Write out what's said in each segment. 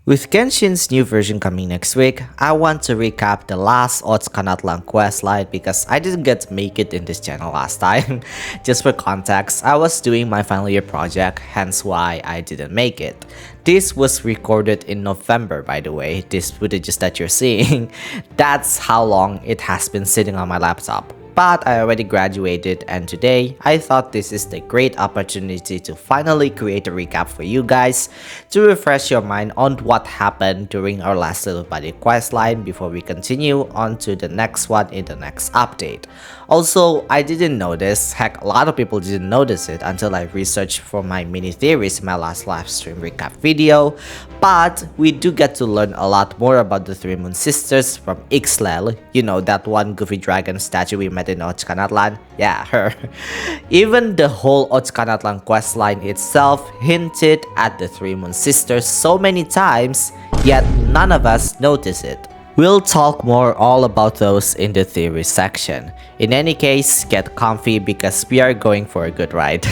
With Genshin's new version coming next week, I want to recap the last Ochkanatlan questline because I didn't get to make it in this channel last time. Just for context, I was doing my final year project, hence why I didn't make it. This was recorded in November, by the way, this footage that you're seeing. That's how long it has been sitting on my laptop. But I already graduated, and today I thought this is the great opportunity to finally create a recap for you guys to refresh your mind on what happened during our last little buddy questline before we continue on to the next one in the next update. Also, I didn't notice, heck, a lot of people didn't notice it until I researched for my mini theories in my last live stream recap video, but we do get to learn a lot more about the Three Moon Sisters from Ixlel, you know, that one goofy dragon statue we met in Ochkanatlan. Yeah, her. Even the whole Ochkanatlan questline itself hinted at the Three Moon Sisters so many times, yet none of us notice it. We'll talk more all about those in the theory section. In any case, get comfy because we are going for a good ride.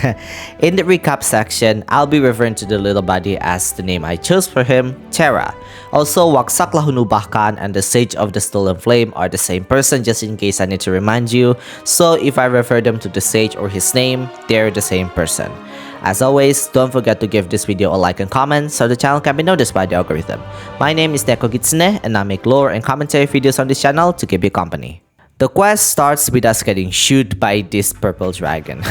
In the recap section, I'll be referring to the little buddy as the name I chose for him, Terra. Also, Waksaklah Hunubahkan and the Sage of the Stolen Flame are the same person, just in case I need to remind you. So if I refer them to the Sage or his name, they're the same person. As always, don't forget to give this video a like and comment so the channel can be noticed by the algorithm. My name is Gitsune and I make lore and commentary videos on this channel to keep you company. The quest starts with us getting shot by this purple dragon.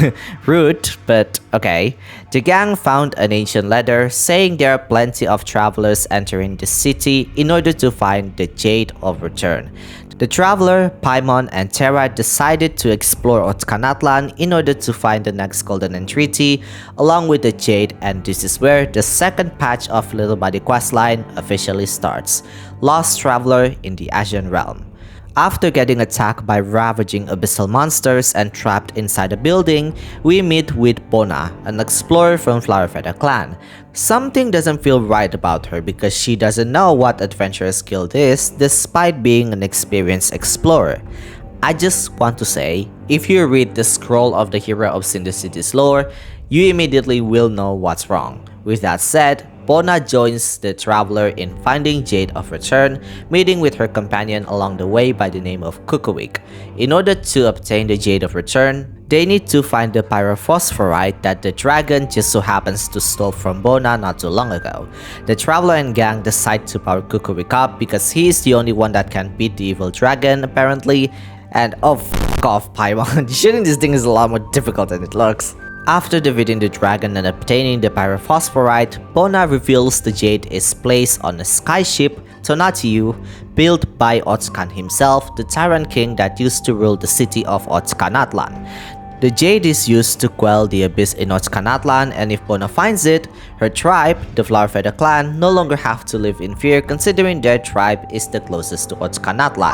Rude, but okay. The gang found an ancient letter saying there are plenty of travelers entering the city in order to find the Jade of Return. The traveler, Paimon, and Terra decided to explore Ochkanatlan in order to find the next golden entreaty along with the Jade, and this is where the second patch of Little Buddy questline officially starts. Lost Traveler in the Asian Realm. After getting attacked by ravaging abyssal monsters and trapped inside a building, we meet with Bona, an explorer from Flower Feather Clan. Something doesn't feel right about her because she doesn't know what Adventurer's Guild is despite being an experienced explorer. I just want to say, if you read the scroll of the hero of City's lore, you immediately will know what's wrong. With that said, Bona joins the traveler in finding Jade of Return, meeting with her companion along the way by the name of Kukuik. In order to obtain the Jade of Return, they need to find the pyrophosphorite that the dragon just so happens to stole from Bona not too long ago. The traveler and gang decide to power Kukuik up because he is the only one that can beat the evil dragon apparently, and oh fuck off Paimon, shooting this thing is a lot more difficult than it looks. After defeating the dragon and obtaining the pyrophosphorite, Bona reveals the Jade is placed on a skyship, Tonatiuh, built by Ochkan himself, the Tyrant King that used to rule the city of Ochkanatlan. The Jade is used to quell the abyss in Ochkanatlan, and if Bona finds it, her tribe, the Flower Feather Clan, no longer have to live in fear considering their tribe is the closest to Ochkanatlan.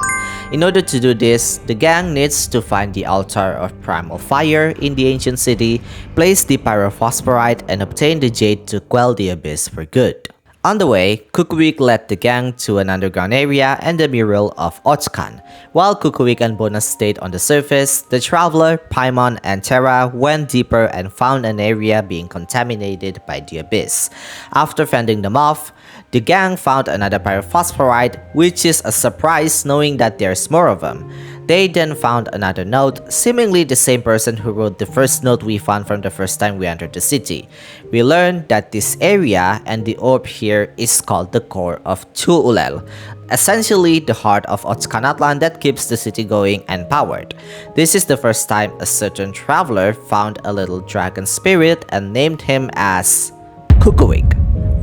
In order to do this, the gang needs to find the altar of primal fire in the ancient city, place the pyrophosphorite, and obtain the Jade to quell the abyss for good. On the way, Kukuik led the gang to an underground area and the mural of Ochkan. While Kukuik and Bona stayed on the surface, the traveler, Paimon, and Terra went deeper and found an area being contaminated by the abyss. After fending them off, the gang found another pyrophosphorite, which is a surprise knowing that there's more of them. They then found another note, seemingly the same person who wrote the first note we found from the first time we entered the city. We learned that this area and the orb here is called the core of Ixlel, essentially the heart of Ochkanatlan that keeps the city going and powered. This is the first time a certain traveler found a little dragon spirit and named him as Kukuik.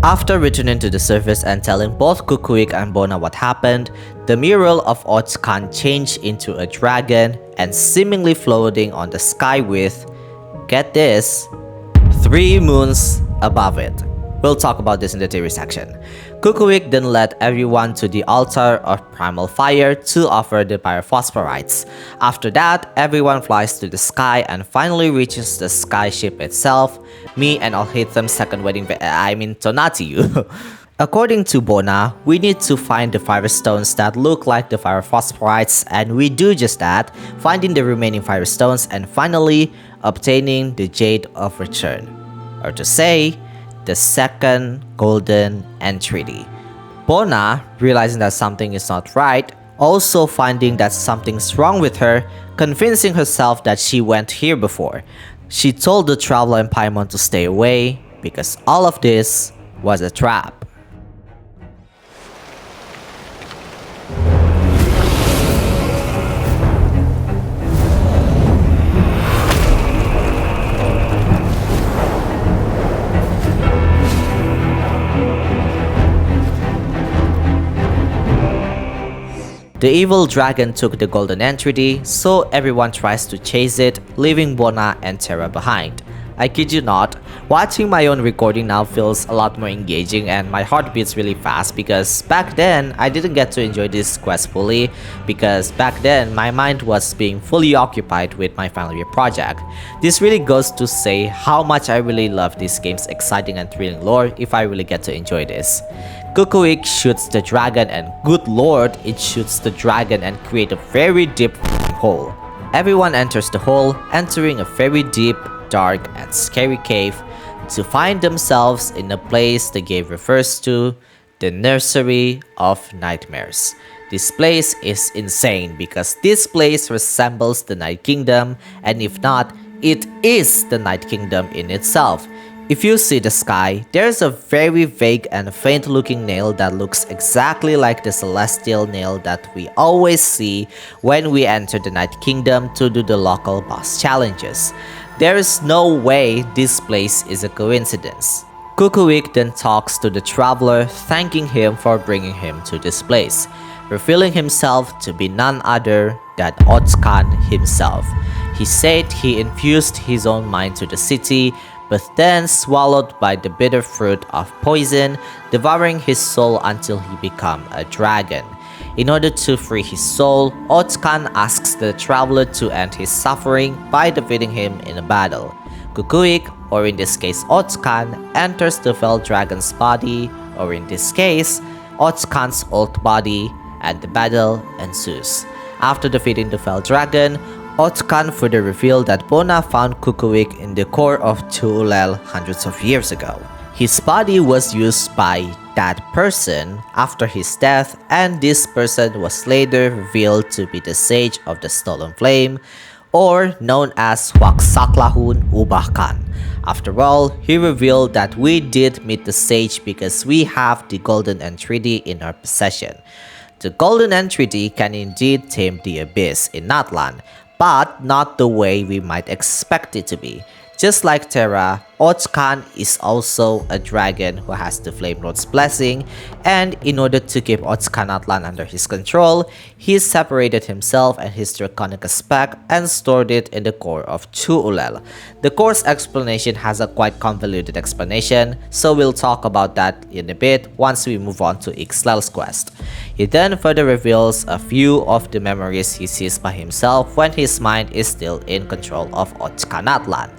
After returning to the surface and telling both Kukuik and Bona what happened, the mural of Ochkan changed into a dragon and seemingly floating on the sky with, get this, 3 moons above it. We'll talk about this in the theory section. Kukuik then led everyone to the altar of primal fire to offer the pyrophosphorites. After that, everyone flies to the sky and finally reaches the skyship itself, me and Alhaitham's second wedding Tonatiuh. According to Bona, we need to find the firestones that look like the pyrophosphorites, and we do just that, finding the remaining firestones and finally obtaining the Jade of Return. Or to say, the second golden entreaty. Bona, realizing that something is not right, also finding that something's wrong with her, convincing herself that she went here before. She told the traveler and Paimon to stay away because all of this was a trap. The evil dragon took the golden entity, so everyone tries to chase it, leaving Bona and Terra behind. I kid you not, watching my own recording now feels a lot more engaging and my heart beats really fast because back then I didn't get to enjoy this quest fully because back then my mind was being fully occupied with my final year project. This really goes to say how much I really love this game's exciting and thrilling lore if I really get to enjoy this. Kukuik shoots the dragon and good lord, it shoots the dragon and create a very deep hole. Everyone enters the hole, entering a very deep, dark and scary cave to find themselves in a place the game refers to, the Nursery of Nightmares. This place is insane because this place resembles the Night Kingdom, and if not, it is the Night Kingdom in itself. If you see the sky, there's a very vague and faint looking nail that looks exactly like the celestial nail that we always see when we enter the Night Kingdom to do the local boss challenges. There is no way this place is a coincidence. Kukuik then talks to the traveler, thanking him for bringing him to this place, revealing himself to be none other than Ochkan himself. He said he infused his own mind to the city, but then swallowed by the bitter fruit of poison, devouring his soul until he became a dragon. In order to free his soul, Ochkan asks the traveler to end his suffering by defeating him in a battle. Kukuik, or in this case Ochkan, enters the fell dragon's body, or in this case, Ochkan's old body, and the battle ensues. After defeating the fell dragon, Ochkan further revealed that Bona found Kukuik in the core of Ixlel hundreds of years ago. His body was used by that person after his death, and this person was later revealed to be the Sage of the Stolen Flame, or known as Huitzilopotchli Ubahkan. After all, he revealed that we did meet the Sage because we have the Golden Entreaty in our possession. The Golden Entreaty can indeed tame the Abyss in Natlan, but not the way we might expect it to be. Just like Terra, Ochkan is also a dragon who has the Flame Lord's blessing, and in order to keep Ochkanatlan under his control, he separated himself and his draconic aspect and stored it in the core of Ixlel. The core's explanation has a quite convoluted explanation, so we'll talk about that in a bit once we move on to Ixlel's quest. He then further reveals a few of the memories he sees by himself when his mind is still in control of Ochkanatlan.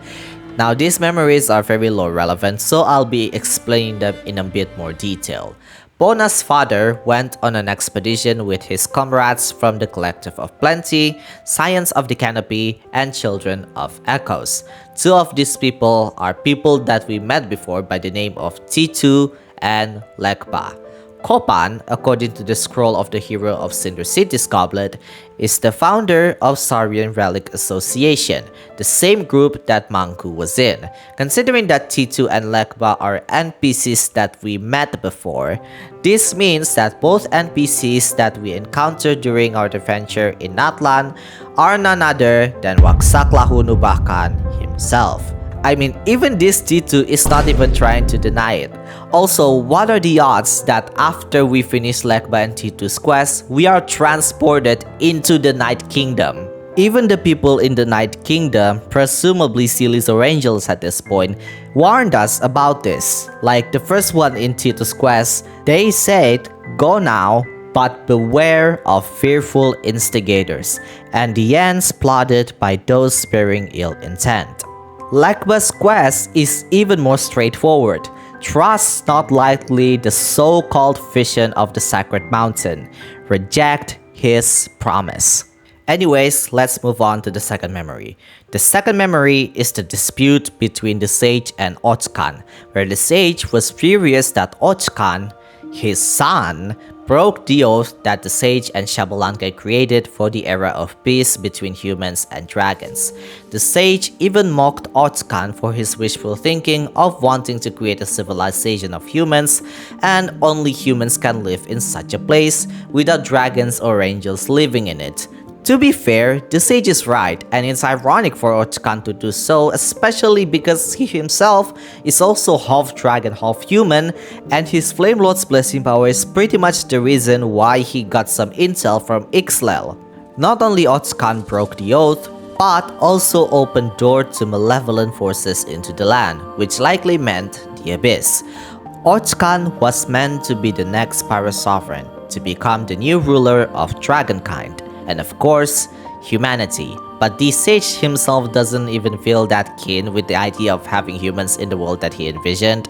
Now these memories are very lore relevant, so I'll be explaining them in a bit more detail. Bona's father went on an expedition with his comrades from the Collective of Plenty, Science of the Canopy, and Children of Echoes. Two of these people are people that we met before by the name of T2 and Lekba. Kopan, according to the scroll of the hero of Cinder City's goblet, is the founder of Saurian Relic Association, the same group that Mangku was in. Considering that T2 and Lekba are NPCs that we met before, this means that both NPCs that we encountered during our adventure in Natlan are none other than Huitzilopotchli Nubakan himself. I mean, even this T2 is not even trying to deny it. Also, what are the odds that after we finish Lekba and T2's quest, we are transported into the Night Kingdom? Even the people in the Night Kingdom, presumably seelies or angels at this point, warned us about this. Like the first one in T2's quest, they said, "Go now, but beware of fearful instigators," and the ends plotted by those bearing ill intent. Lekba's quest is even more straightforward. Trust not lightly the so-called vision of the sacred mountain. Reject his promise. Anyways, let's move on to the second memory. The second memory is the dispute between the Sage and Ochkan, where the Sage was furious that Ochkan, His son broke the oath that the sage and Xbalanque created for the era of peace between humans and dragons. The sage even mocked Ochkan for his wishful thinking of wanting to create a civilization of humans, and only humans can live in such a place without dragons or angels living in it. To be fair, the sage is right, and it's ironic for Ochkan to do so, especially because he himself is also half dragon, half human, and his Flame Lord's blessing power is pretty much the reason why he got some intel from Ixlel. Not only Ochkan broke the oath, but also opened door to malevolent forces into the land, which likely meant the Abyss. Ochkan was meant to be the next Pyro Sovereign, to become the new ruler of Dragonkind, and of course, humanity. But the sage himself doesn't even feel that keen with the idea of having humans in the world that he envisioned.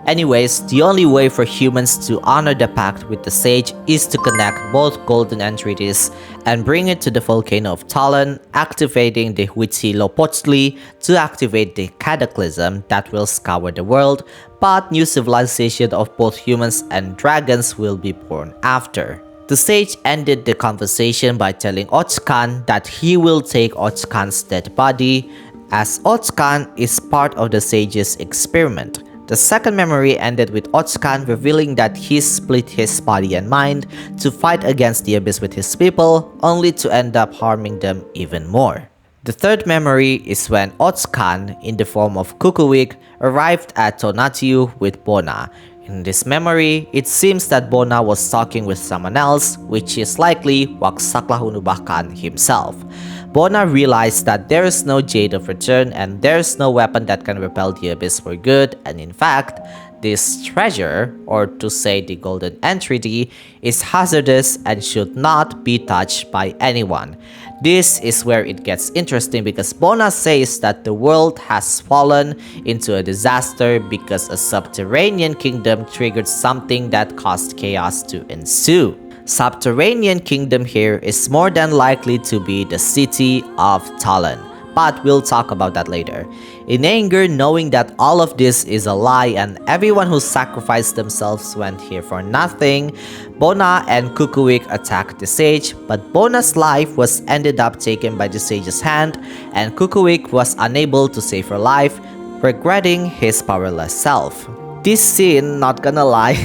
Anyways, the only way for humans to honor the pact with the sage is to connect both golden entities and bring it to the volcano of Tollan, activating the Huitzilopotchli to activate the cataclysm that will scour the world, but new civilization of both humans and dragons will be born after. The sage ended the conversation by telling Ochkan that he will take Ochkan's dead body, as Ochkan is part of the sage's experiment. The second memory ended with Ochkan revealing that he split his body and mind to fight against the Abyss with his people, only to end up harming them even more. The third memory is when Ochkan, in the form of Kukuik, arrived at Tonatiuh with Bona. In this memory, it seems that Bona was talking with someone else, which is likely Waxaklahunubahkan himself. Bona realized that there is no Jade of Return and there is no weapon that can repel the Abyss for good, and in fact, this treasure, or to say the golden entity, is hazardous and should not be touched by anyone. This is where it gets interesting because Bona says that the world has fallen into a disaster because a subterranean kingdom triggered something that caused chaos to ensue. Subterranean kingdom here is more than likely to be the city of Tollan, but we'll talk about that later. In anger, knowing that all of this is a lie and everyone who sacrificed themselves went here for nothing, Bona and Kukuik attacked the sage, but Bona's life was ended up taken by the sage's hand, and Kukuik was unable to save her life, regretting his powerless self. This scene, not gonna lie,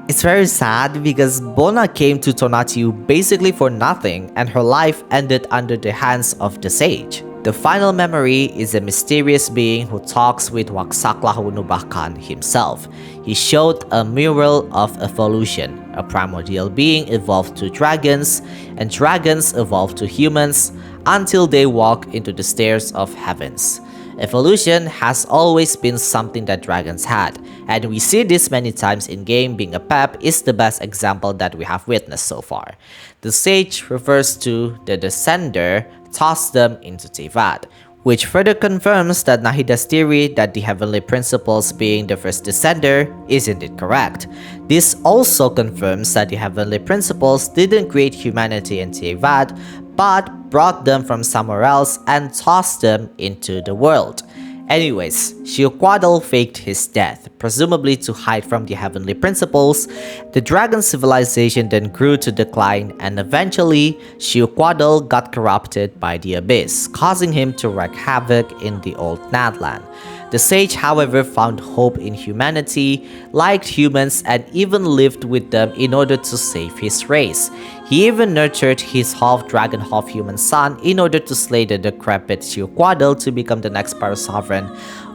it's very sad because Bona came to Tonatiuh basically for nothing and her life ended under the hands of the sage. The final memory is a mysterious being who talks with Waxaklahunubahkan himself. He showed a mural of evolution. A primordial being evolved to dragons, and dragons evolved to humans until they walk into the stairs of heavens. Evolution has always been something that dragons had, and we see this many times in game. Being a pep is the best example that we have witnessed so far. The sage refers to the descender tossed them into Tevad, which further confirms that Nahida's theory that the heavenly principles being the first descender is indeed correct. This also confirms that the heavenly principles didn't create humanity in Tevad, but brought them from somewhere else and tossed them into the world. Anyways, Xiuhqadal faked his death, presumably to hide from the heavenly principles. The dragon civilization then grew to decline, and eventually, Xiuhqadal got corrupted by the Abyss, causing him to wreak havoc in the old Natlan. The sage, however, found hope in humanity, liked humans, and even lived with them in order to save his race. He even nurtured his half-dragon, half-human son in order to slay the decrepit Xiuhqadal to become the next Pyro Sovereign,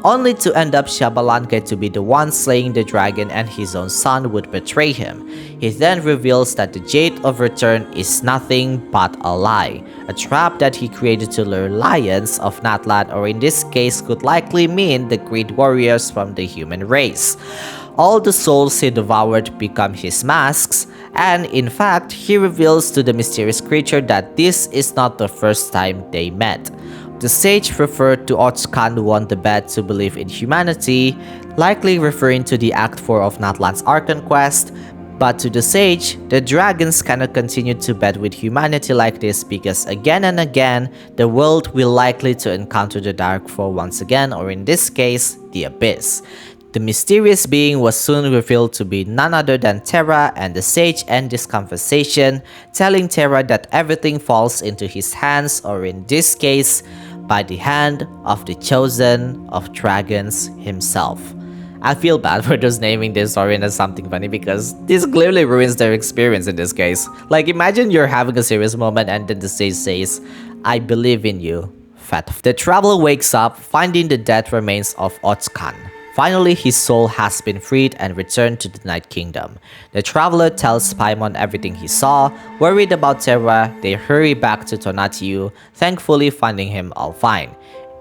only to end up Xbalanque to be the one slaying the dragon and his own son would betray him. He then reveals that the Jade of Return is nothing but a lie, a trap that he created to lure lions of Natlan, or in this case could likely mean the great warriors from the human race. All the souls he devoured become his masks, and in fact, he reveals to the mysterious creature that this is not the first time they met. The sage referred to Ochkan who won the bet to believe in humanity, likely referring to the Act 4 of Natlan's Archon quest, but to the sage, the dragons cannot continue to bet with humanity like this because again and again, the world will likely to encounter the Dark Four once again, or in this case, the Abyss. The mysterious being was soon revealed to be none other than Terra, and the sage ended this conversation, telling Terra that everything falls into his hands, or in this case, by the hand of the chosen of dragons himself. I feel bad for those naming this story as something funny because this clearly ruins their experience in this case. Like, imagine you're having a serious moment and then the sage says, "I believe in you, Fat." The traveler wakes up, finding the dead remains of Ochkan. Finally, his soul has been freed and returned to the Night Kingdom. The traveler tells Paimon everything he saw. Worried about Terra, they hurry back to Tonatiuh, thankfully finding him all fine.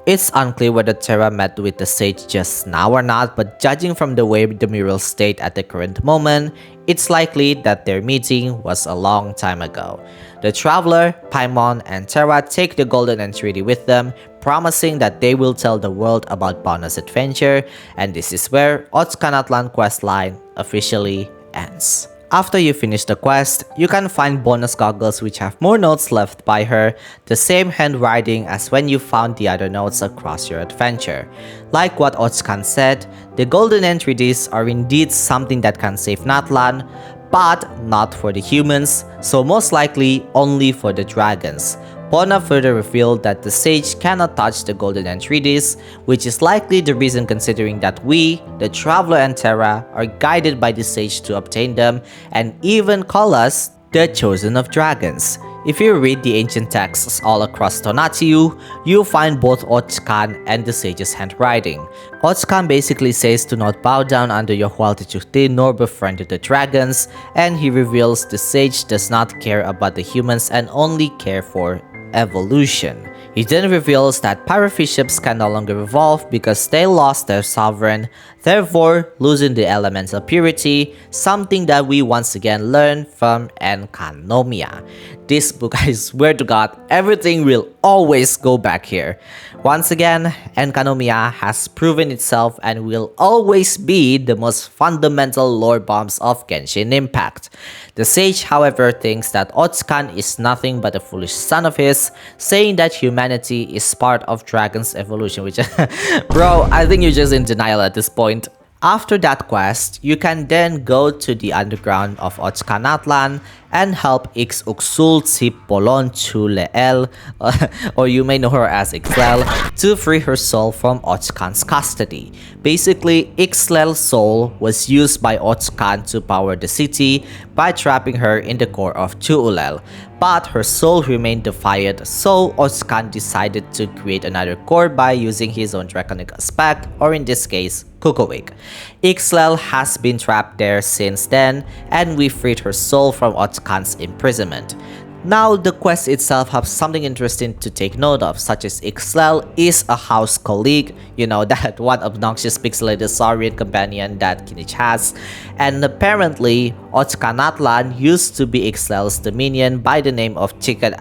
It's unclear whether Terra met with the sage just now or not, but judging from the way the murals state at the current moment, it's likely that their meeting was a long time ago. The traveler, Paimon, and Terra take the golden entreaty with them, promising that they will tell the world about Bonus Adventure, and this is where Ochkanatlan questline officially ends. After you finish the quest, you can find bonus goggles which have more notes left by her, the same handwriting as when you found the other notes across your adventure. Like what Ochkan said, the golden entreaties are indeed something that can save Natlan, but not for the humans, so most likely only for the dragons. Pona further revealed that the sage cannot touch the golden entreaties, which is likely the reason considering that we, the traveler and Terra, are guided by the sage to obtain them and even call us the chosen of dragons. If you read the ancient texts all across Tonatiuh, you'll find both Ochkan and the sage's handwriting. Ochkan basically says to not bow down under your Huitzilopotchli nor befriend the dragons, and he reveals the sage does not care about the humans and only care for evolution. He then reveals that parafy ships can no longer evolve because they lost their sovereign, therefore losing the elemental purity, something that we once again learn from Enkanomiya. This book, I swear to God, everything will always go back here. Once again, Enkanomiya has proven itself and will always be the most fundamental lore bombs of Genshin Impact. The sage, however, thinks that Ochkan is nothing but a foolish son of his, saying that humanity is part of Dragon's evolution, which bro, I think you're just in denial at this point. After that quest, you can then go to the underground of Ochkanatlan and help Huitzilopotchli, or you may know her as Ixlel, to free her soul from Ochkan's custody. Basically, Ixlel's soul was used by Ochkan to power the city by trapping her in the core of Huitzilopotchli. But her soul remained defiant, so Ochkan decided to create another core by using his own draconic aspect, or in this case, Kukowick. Ixlel has been trapped there since then, and we freed her soul from Ochkan's imprisonment. Now, the quest itself has something interesting to take note of, such as Ixlel is a house colleague, you know, that one obnoxious pixelated saurian companion that Kinich has, and apparently, Ochkanatlan used to be Ixlel's dominion by the name of Chichen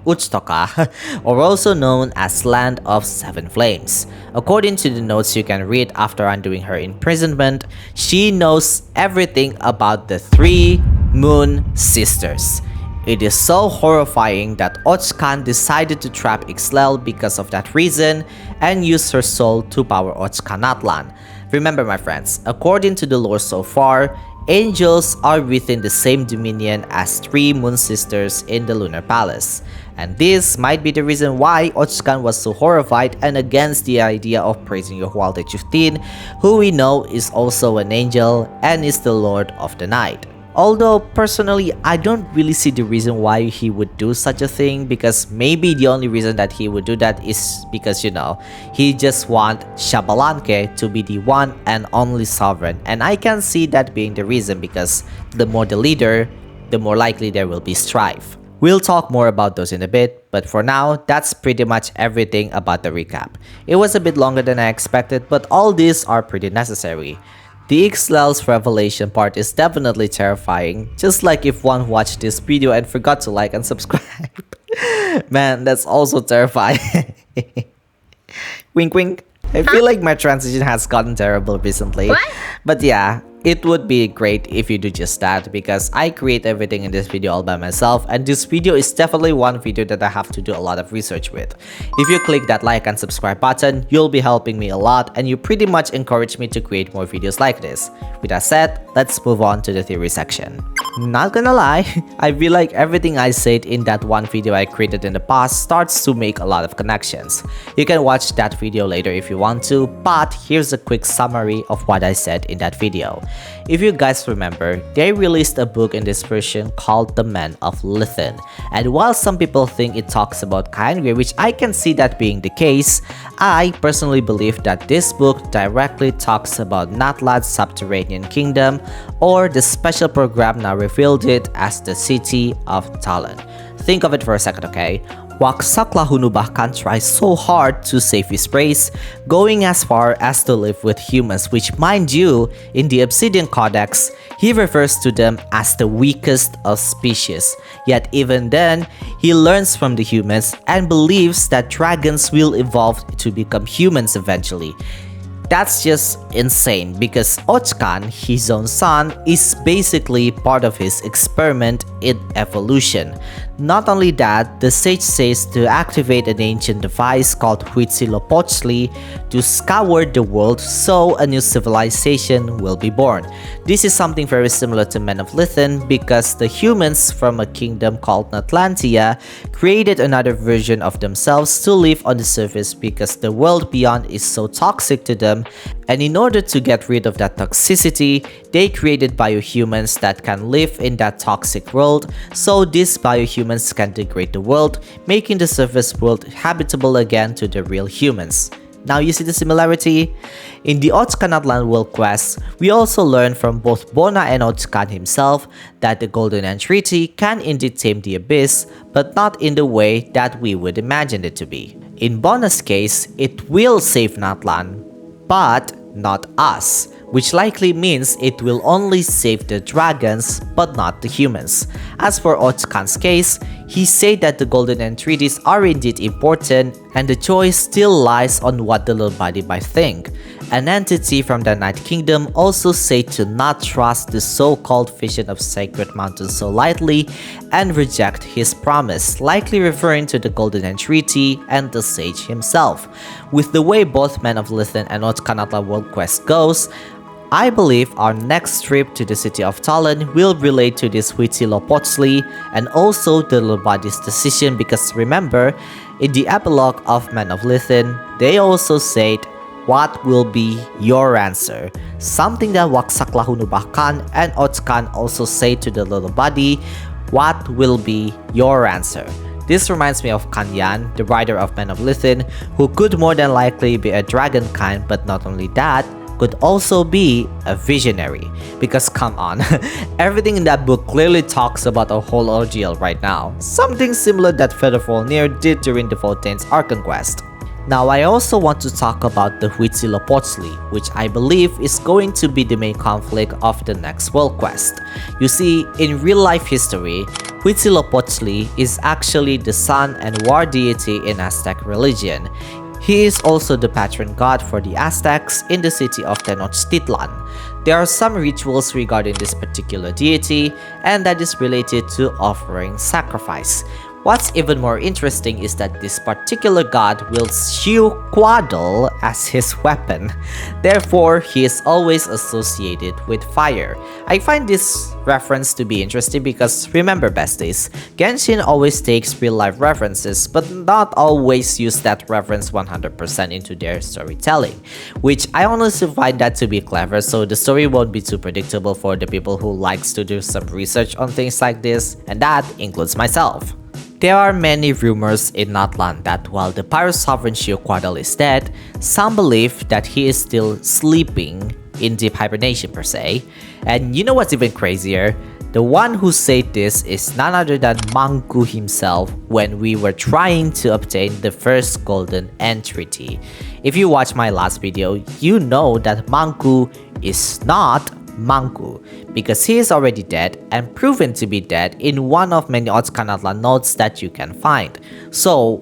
Uchtoka, or also known as Land of Seven Flames. According to the notes you can read after undoing her imprisonment, she knows everything about the three Moon Sisters. It is so horrifying that Ochkan decided to trap Ixlel because of that reason and use her soul to power Ochkanatlan. Remember my friends, according to the lore so far, angels are within the same dominion as three Moon Sisters in the Lunar Palace. And this might be the reason why Ochkan was so horrified and against the idea of praising your Huitzilopotchli, who we know is also an angel and is the Lord of the Night. Although, personally, I don't really see the reason why he would do such a thing, because maybe the only reason that he would do that is because, you know, he just want Xbalanque to be the one and only sovereign, and I can see that being the reason because the more the leader, the more likely there will be strife. We'll talk more about those in a bit, but for now, that's pretty much everything about the recap. It was a bit longer than I expected, but all these are pretty necessary. The Ixlel's revelation part is definitely terrifying, just like if one watched this video and forgot to like and subscribe. Man, that's also terrifying. Wink wink. I feel like my transition has gotten terrible recently. What? But yeah, It would be great if you do just that because I create everything in this video all by myself, and this video is definitely one video that I have to do a lot of research with. If you click that like and subscribe button, you'll be helping me a lot and you pretty much encourage me to create more videos like this. With that said, let's move on to the theory section. Not gonna lie, I feel like everything I said in that one video I created in the past starts to make a lot of connections. You can watch that video later if you want to, but here's a quick summary of what I said in that video. If you guys remember, they released a book in this version called The Men of Lithin, and while some people think it talks about Kyangri, which I can see that being the case, I personally believe that this book directly talks about Natlad's subterranean kingdom, or the special program now revealed it as the city of Tollan. Think of it for a second, okay? Huitzilopotchli bahkan tries so hard to save his race, going as far as to live with humans, which mind you, in the Obsidian Codex, he refers to them as the weakest of species. Yet even then, he learns from the humans and believes that dragons will evolve to become humans eventually. That's just insane because Ochkan, his own son, is basically part of his experiment in evolution. Not only that, the sage says to activate an ancient device called Huitzilopotchli to scour the world so a new civilization will be born. This is something very similar to Men of Lithin because the humans from a kingdom called Natlantia created another version of themselves to live on the surface because the world beyond is so toxic to them, and in order to get rid of that toxicity, they created biohumans that can live in that toxic world, so these biohumans can degrade the world, making the surface world habitable again to the real humans. Now you see the similarity? In the Ochkanatlan world quest, we also learn from both Bona and Ochkan himself that the Golden Entreaty can indeed tame the Abyss, but not in the way that we would imagine it to be. In Bona's case, it will save Natlan, but not us, which likely means it will only save the dragons but not the humans. As for Ochkan's case, he said that the golden entreaties are indeed important and the choice still lies on what the little body might think. An entity from the Night Kingdom also said to not trust the so-called vision of Sacred Mountain so lightly and reject his promise, likely referring to the golden entreaty and the sage himself. With the way both Men of Lithin and Ochkanatlan world quest goes, I believe our next trip to the city of Tollan will relate to this Huitzilopotchli and also the little body's decision because remember, in the epilogue of Men of Lithin, they also said, "What will be your answer?" Something that Huitzilopotchli bahkan and Ochkan also say to the little body, "What will be your answer?" This reminds me of Kanyan, the writer of Men of Lithin, who could more than likely be a dragon kind, but not only that, could also be a visionary. Because come on, everything in that book clearly talks about a whole ordeal right now. Something similar that Featherfall did during the 14th Archon quest. Now I also want to talk about the Huitzilopotchli, which I believe is going to be the main conflict of the next world quest. You see, in real life history, Huitzilopotchli is actually the sun and war deity in Aztec religion. He is also the patron god for the Aztecs in the city of Tenochtitlan. There are some rituals regarding this particular deity, and that is related to offering sacrifice. What's even more interesting is that this particular god wields Quaddle as his weapon. Therefore, he is always associated with fire. I find this reference to be interesting because remember besties, Genshin always takes real life references but not always use that reference 100% into their storytelling, which I honestly find that to be clever so the story won't be too predictable for the people who likes to do some research on things like this, and that includes myself. There are many rumors in Natlan that while the Pyro Sovereign Quaddle is dead, some believe that he is still sleeping in deep hibernation per se. And you know what's even crazier? The one who said this is none other than Mangku himself when we were trying to obtain the first golden entreaty. If you watch my last video, you know that Mangku is not Mangku because he is already dead and proven to be dead in one of many Ochkanatlan notes that you can find. So,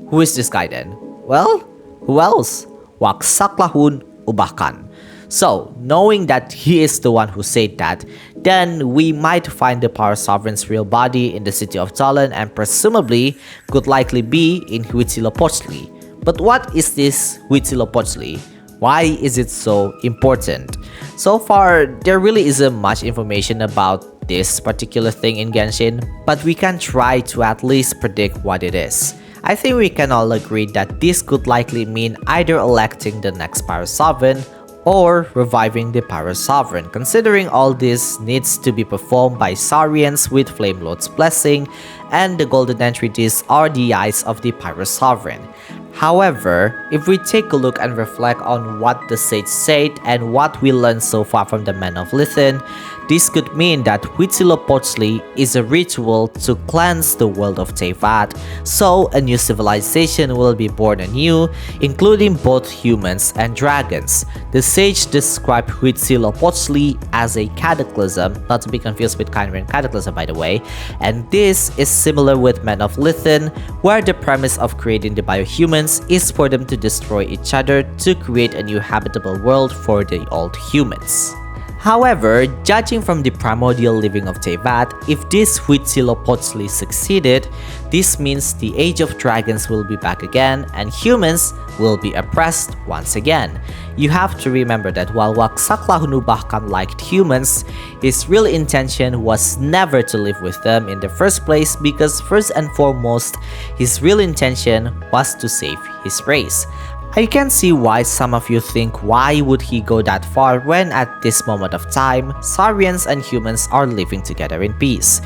who is this guy then? Well, who else? Huitzilopotchli. So, knowing that he is the one who said that, then we might find the Power Sovereign's real body in the city of Tollan and presumably could likely be in Huitzilopotchli. But what is this Huitzilopotchli? Why is it so important? So far, there really isn't much information about this particular thing in Genshin, but we can try to at least predict what it is. I think we can all agree that this could likely mean either electing the next Power Sovereign or reviving the Power Sovereign, considering all this needs to be performed by Saurians with Flame Lord's blessing, and the golden entreaties are the eyes of the Power Sovereign. However, if we take a look and reflect on what the sage said and what we learned so far from the Men of Lithin, this could mean that Huitzilopotchli is a ritual to cleanse the world of Teyvat, so a new civilization will be born anew, including both humans and dragons. The sage described Huitzilopotchli as a cataclysm, not to be confused with Chimeran cataclysm by the way, and this is similar with Men of Lithin, where the premise of creating the biohumans is for them to destroy each other to create a new habitable world for the old humans. However, judging from the primordial living of Teyvat, if this Huitzilopotchli succeeded, this means the Age of Dragons will be back again and humans will be oppressed once again. You have to remember that while Waxaklahunubahkan liked humans, his real intention was never to live with them in the first place because first and foremost, his real intention was to save his race. I can see why some of you think why would he go that far when at this moment of time, Saurians and humans are living together in peace.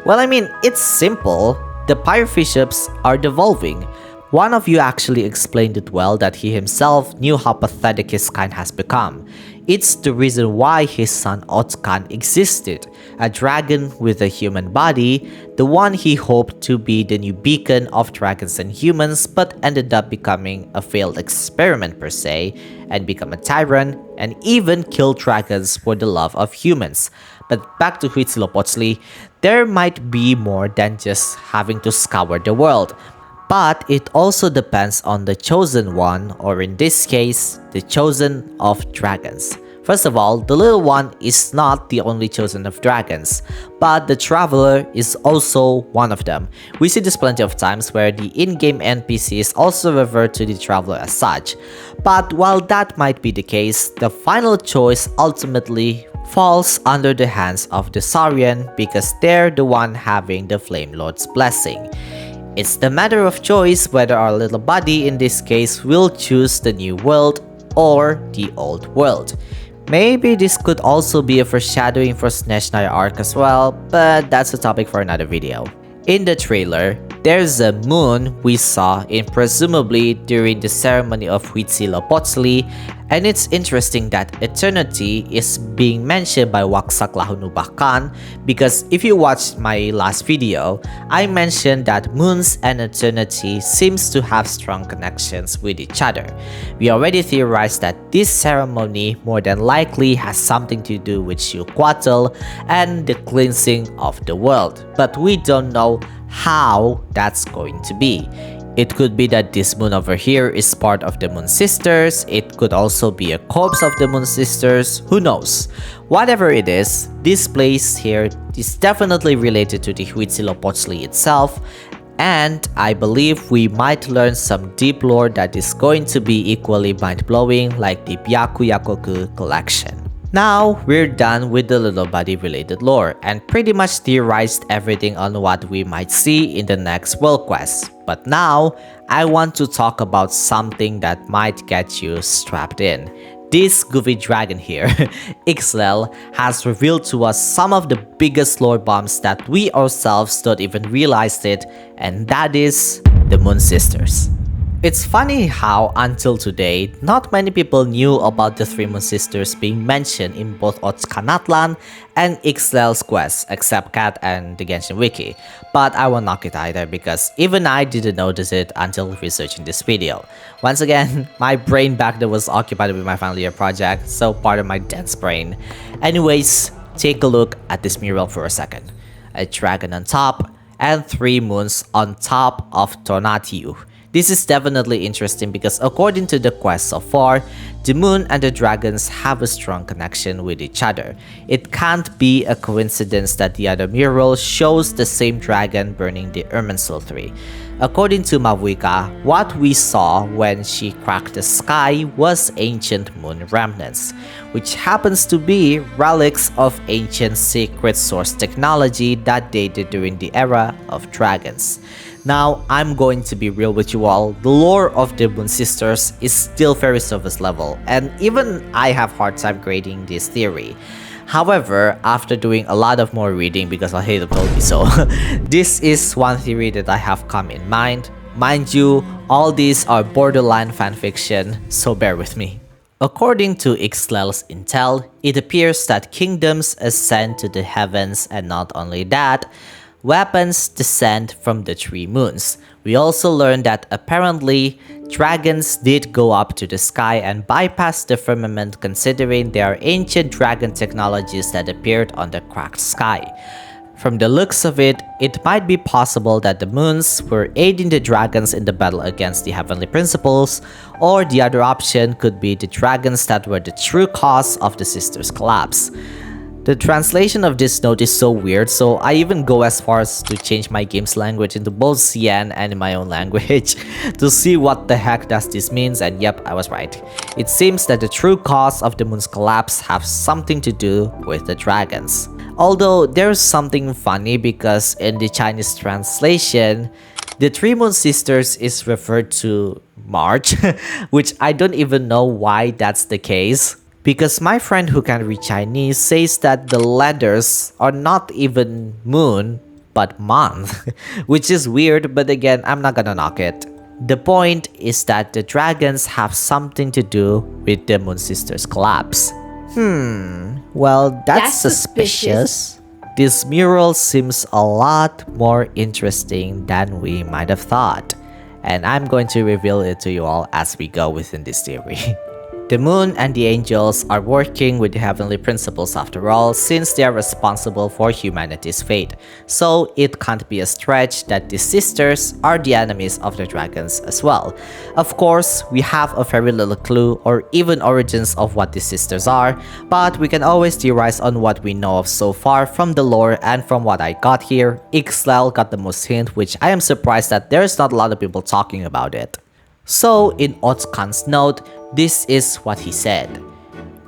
Well, I mean, it's simple. The Pyrophysians are devolving. One of you actually explained it well that he himself knew how pathetic his kind has become. It's the reason why his son Ochkan existed, a dragon with a human body, the one he hoped to be the new beacon of dragons and humans but ended up becoming a failed experiment per se, and become a tyrant, and even killed dragons for the love of humans. But back to Huitzilopotchli, there might be more than just having to scour the world. But it also depends on the chosen one, or in this case, the chosen of dragons. First of all, the little one is not the only chosen of dragons, but the traveler is also one of them. We see this plenty of times where the in-game NPCs also refer to the traveler as such. But while that might be the case, the final choice ultimately falls under the hands of the Saurian because they're the one having the Flame Lord's blessing. It's the matter of choice whether our little buddy in this case will choose the new world or the old world. Maybe this could also be a foreshadowing for Snezhnaya arc as well, but that's a topic for another video. In the trailer, there's a moon we saw in presumably during the ceremony of Huitzilopotchli, and it's interesting that eternity is being mentioned by Waxaklahunubahkan because if you watched my last video, I mentioned that moons and eternity seems to have strong connections with each other. We already theorized that this ceremony more than likely has something to do with Huitzilopotchli and the cleansing of the world, but we don't know how that's going to be. It could be that this moon over here is part of the Moon Sisters, it could also be a corpse of the Moon Sisters, who knows. Whatever it is, this place here is definitely related to the Huitzilopotchli itself, and I believe we might learn some deep lore that is going to be equally mind-blowing like the Byakuyakoku collection. Now, we're done with the little buddy related lore and pretty much theorized everything on what we might see in the next world quest. But now, I want to talk about something that might get you strapped in. This goofy dragon here, Ixlel, has revealed to us some of the biggest lore bombs that we ourselves don't even realize it, and that is the Moon Sisters. It's funny how, until today, not many people knew about the three Moon Sisters being mentioned in both Ochkanatlan and Ixlel's quest, except Kat and the Genshin wiki. But I won't knock it either because even I didn't notice it until researching this video. Once again, my brain back then was occupied with my final year project, so pardon my dense brain. Anyways, take a look at this mural for a second. A dragon on top, and three moons on top of Tonatiuh. This is definitely interesting because according to the quest so far, the moon and the dragons have a strong connection with each other. It can't be a coincidence that the other mural shows the same dragon burning the Irminsul tree. According to Mavuika, what we saw when she cracked the sky was ancient moon remnants, which happens to be relics of ancient secret source technology that dated during the era of dragons. Now, I'm going to be real with you all, the lore of the Moon Sisters is still very surface level, and even I have hard time grading this theory. However, after doing a lot of more reading because I hate told me so, this is one theory that I have come in mind. Mind you, all these are borderline fanfiction, so bear with me. According to Ixlel's intel, it appears that kingdoms ascend to the heavens, and not only that, weapons descend from the three moons. We also learned that apparently dragons did go up to the sky and bypass the firmament, considering there are ancient dragon technologies that appeared on the cracked sky. From the looks of it, it might be possible that the moons were aiding the dragons in the battle against the heavenly principles, or the other option could be the dragons that were the true cause of the sisters' collapse. The translation of this note is so weird, so I even go as far as to change my game's language into both Cyan and in my own language to see what the heck does this means, and yep, I was right. It seems that the true cause of the moon's collapse has something to do with the dragons. Although there's something funny because in the Chinese translation, the Three Moon Sisters is referred to March, which I don't even know why that's the case. Because my friend who can read Chinese says that the letters are not even moon, but month, which is weird, but again, I'm not gonna knock it. The point is that the dragons have something to do with the Moon Sisters' collapse. Well, that's suspicious. This mural seems a lot more interesting than we might have thought, and I'm going to reveal it to you all as we go within this theory. The moon and the angels are working with the heavenly principles after all, since they are responsible for humanity's fate, so it can't be a stretch that the sisters are the enemies of the dragons as well. Of course, we have a very little clue or even origins of what the sisters are, but we can always theorize on what we know of so far from the lore, and from what I got here, Ixlel got the most hint, which I am surprised that there's not a lot of people talking about it. So in Ochkan's note, this is what he said.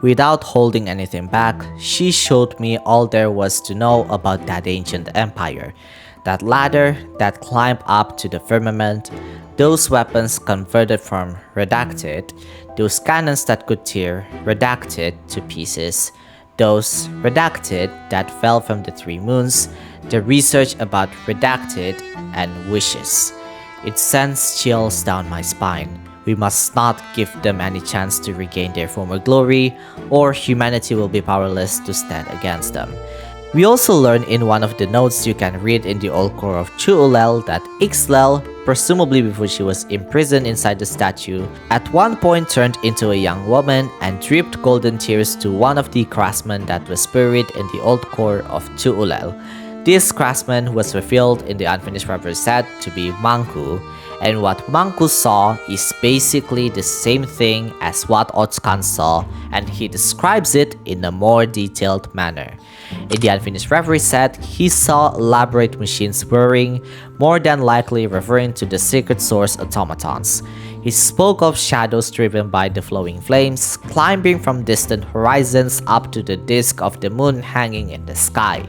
Without holding anything back, she showed me all there was to know about that ancient empire. That ladder that climbed up to the firmament, those weapons converted from redacted, those cannons that could tear redacted to pieces, those redacted that fell from the three moons, the research about redacted, and wishes. It sends chills down my spine. We must not give them any chance to regain their former glory, or humanity will be powerless to stand against them. We also learn in one of the notes you can read in the old core of Chuulel that Ixlel, presumably before she was imprisoned inside the statue, at one point turned into a young woman and dripped golden tears to one of the craftsmen that was buried in the old core of Chuulel. This craftsman was revealed in the Unfinished Reverie set to be Manku, and what Manku saw is basically the same thing as what Ochkan saw, and he describes it in a more detailed manner. In the Unfinished Reverie set, he saw elaborate machines whirring, more than likely referring to the secret source automatons. He spoke of shadows driven by the flowing flames, climbing from distant horizons up to the disk of the moon hanging in the sky.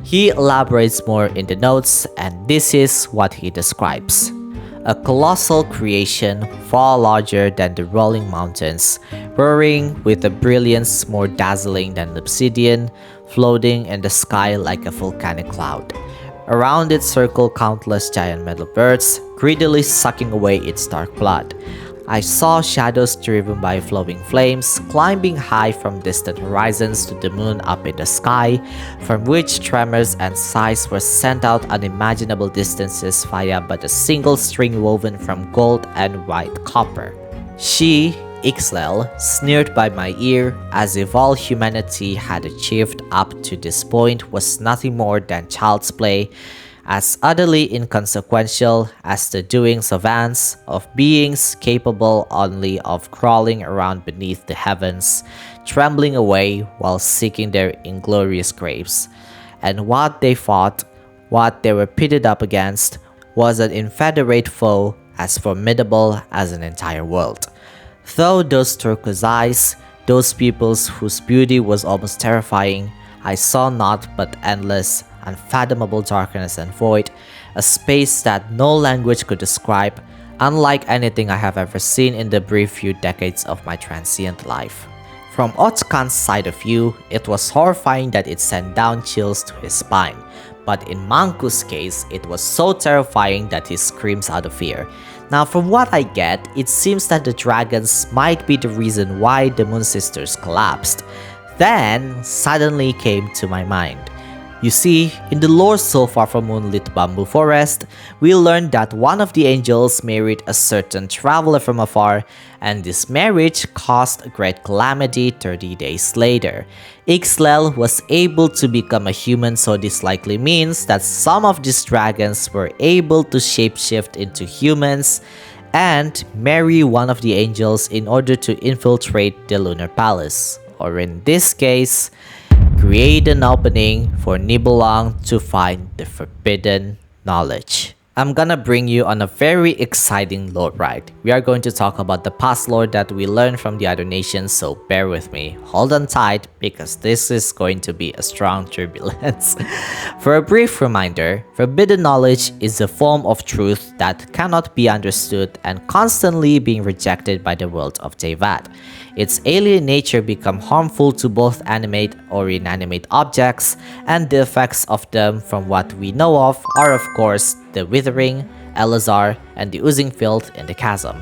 He elaborates more in the notes, and this is what he describes. A colossal creation far larger than the rolling mountains, whirring with a brilliance more dazzling than obsidian, floating in the sky like a volcanic cloud. Around it circle countless giant metal birds, greedily sucking away its dark blood. I saw shadows driven by flowing flames, climbing high from distant horizons to the moon up in the sky, from which tremors and sighs were sent out unimaginable distances via but a single string woven from gold and white copper. She, Ixlel, sneered by my ear, as if all humanity had achieved up to this point was nothing more than child's play, as utterly inconsequential as the doings of ants, of beings capable only of crawling around beneath the heavens, trembling away while seeking their inglorious graves. And what they fought, what they were pitted up against, was an inveterate foe as formidable as an entire world. Though those turquoise eyes, those pupils whose beauty was almost terrifying, I saw naught but endless, unfathomable darkness and void, a space that no language could describe, unlike anything I have ever seen in the brief few decades of my transient life. From Ochkan's side of view, it was horrifying that it sent down chills to his spine, but in Manku's case, it was so terrifying that he screams out of fear. Now from what I get, it seems that the dragons might be the reason why the Moon Sisters collapsed. Then, suddenly came to my mind. You see, in the lore so far from Moonlit Bamboo Forest, we learned that one of the angels married a certain traveler from afar, and this marriage caused a great calamity 30 days later. Ixlel was able to become a human, so this likely means that some of these dragons were able to shapeshift into humans and marry one of the angels in order to infiltrate the lunar palace, or in this case, create an opening for Nibelung to find the forbidden knowledge. I'm gonna bring you on a very exciting lore ride. We are going to talk about the past lore that we learned from the other nations, so bear with me. Hold on tight because this is going to be a strong turbulence. For a brief reminder, forbidden knowledge is a form of truth that cannot be understood and constantly being rejected by the world of Teyvat. Its alien nature become harmful to both animate or inanimate objects, and the effects of them from what we know of are of course the withering, Elazar, and the oozing filth in the chasm.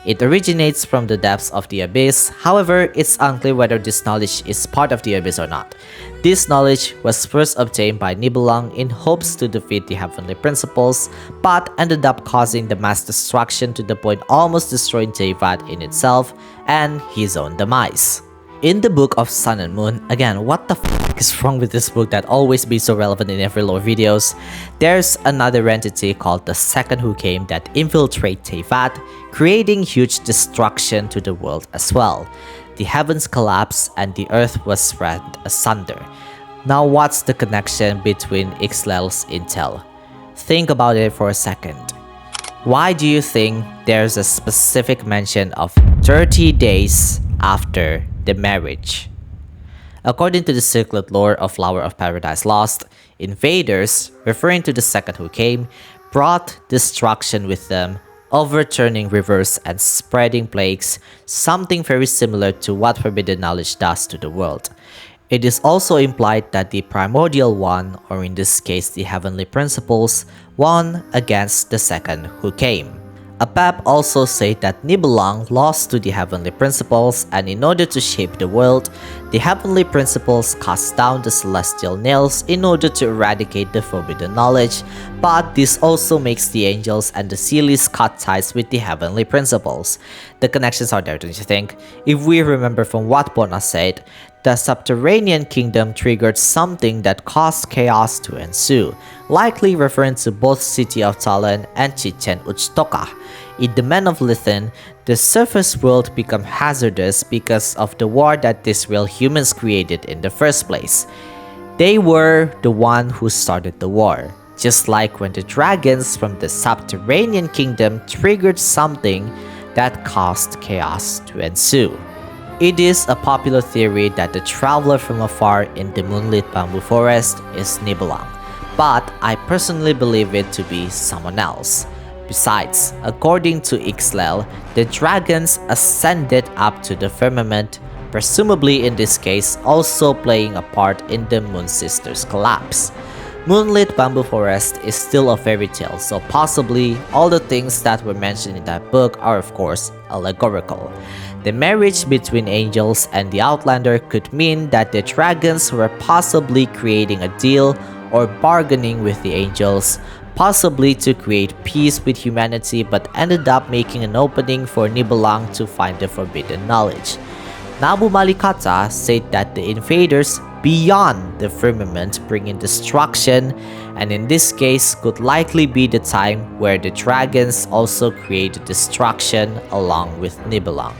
It originates from the depths of the abyss, however, it's unclear whether this knowledge is part of the abyss or not. This knowledge was first obtained by Nibelung in hopes to defeat the heavenly principles, but ended up causing the mass destruction to the point almost destroying Teyvat in itself and his own demise. In the book of Sun and Moon, again, what the fuck is wrong with this book that always be so relevant in every lore videos? There's another entity called the Second Who Came that infiltrate Teyvat, creating huge destruction to the world as well. The heavens collapsed and the earth was rent asunder. Now what's the connection between Ixlel's intel? Think about it for a second. Why do you think there's a specific mention of 30 days after the marriage? According to the circlet lore of Flower of Paradise Lost, invaders, referring to the Second Who Came, brought destruction with them, overturning rivers and spreading plagues, something very similar to what forbidden knowledge does to the world. It is also implied that the primordial one, or in this case the heavenly principles, won against the Second Who Came. Apep also said that Nibelung lost to the heavenly principles, and in order to shape the world, the heavenly principles cast down the celestial nails in order to eradicate the forbidden knowledge, but this also makes the angels and the seelies cut ties with the heavenly principles. The connections are there, don't you think? If we remember from what Bona said, the subterranean kingdom triggered something that caused chaos to ensue, likely referring to both city of Tollan and Chichen Uchtoka. In the Men of Lithin, the surface world became hazardous because of the war that these real humans created in the first place. They were the one who started the war, just like when the dragons from the subterranean kingdom triggered something that caused chaos to ensue. It is a popular theory that the traveler from afar in the Moonlit Bamboo Forest is Nibelung, but I personally believe it to be someone else. Besides, according to Ixlel, the dragons ascended up to the firmament, presumably in this case also playing a part in the Moon Sisters' collapse. Moonlit Bamboo Forest is still a fairy tale, so possibly all the things that were mentioned in that book are of course allegorical. The marriage between angels and the Outlander could mean that the dragons were possibly creating a deal or bargaining with the angels, possibly to create peace with humanity, but ended up making an opening for Nibelung to find the forbidden knowledge. Nabu Malikata said that the invaders beyond the firmament, bringing destruction, and in this case could likely be the time where the dragons also created destruction along with Nibelung.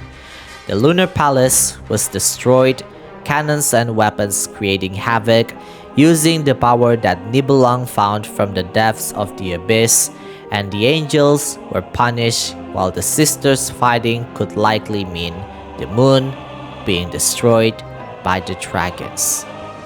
The lunar palace was destroyed, cannons and weapons creating havoc, using the power that Nibelung found from the depths of the abyss, and the angels were punished, while the sisters fighting could likely mean the moon being destroyed by the dragons.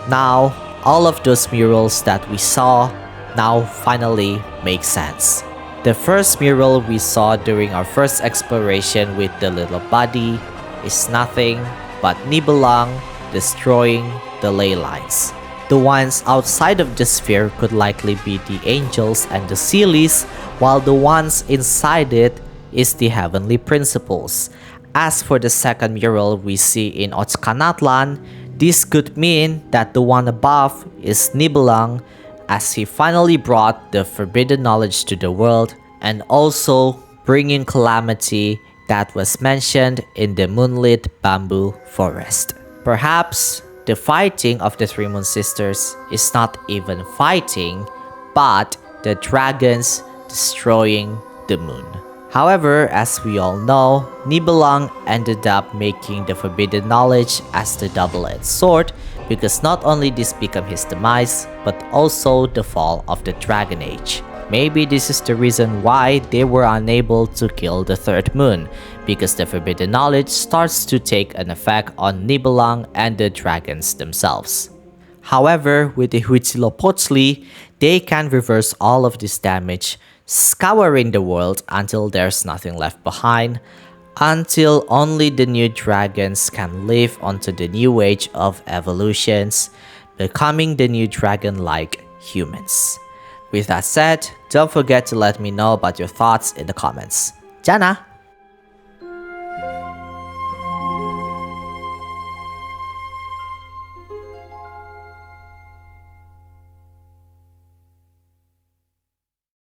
Now, all of those murals that we saw now finally make sense. The first mural we saw during our first exploration with the little body is nothing but Nibelung destroying the ley lines. The ones outside of the sphere could likely be the angels and the seelies, while the ones inside it is the heavenly principles. As for the second mural we see in Ochkanatlan, this could mean that the one above is Nibelung, as he finally brought the forbidden knowledge to the world and also bringing calamity that was mentioned in the moonlit bamboo forest. Perhaps the fighting of the Three Moon Sisters is not even fighting, but the dragons destroying the moon. However, as we all know, Nibelung ended up making the forbidden knowledge as the double-edged sword, because not only this became his demise, but also the fall of the Dragon Age. Maybe this is the reason why they were unable to kill the third moon, because the forbidden knowledge starts to take an effect on Nibelung and the dragons themselves. However, with the Huitzilopotchli, they can reverse all of this damage, scouring the world until there's nothing left behind, until only the new dragons can live onto the new age of evolutions, becoming the new dragon-like humans. With that said, don't forget to let me know about your thoughts in the comments. Jana!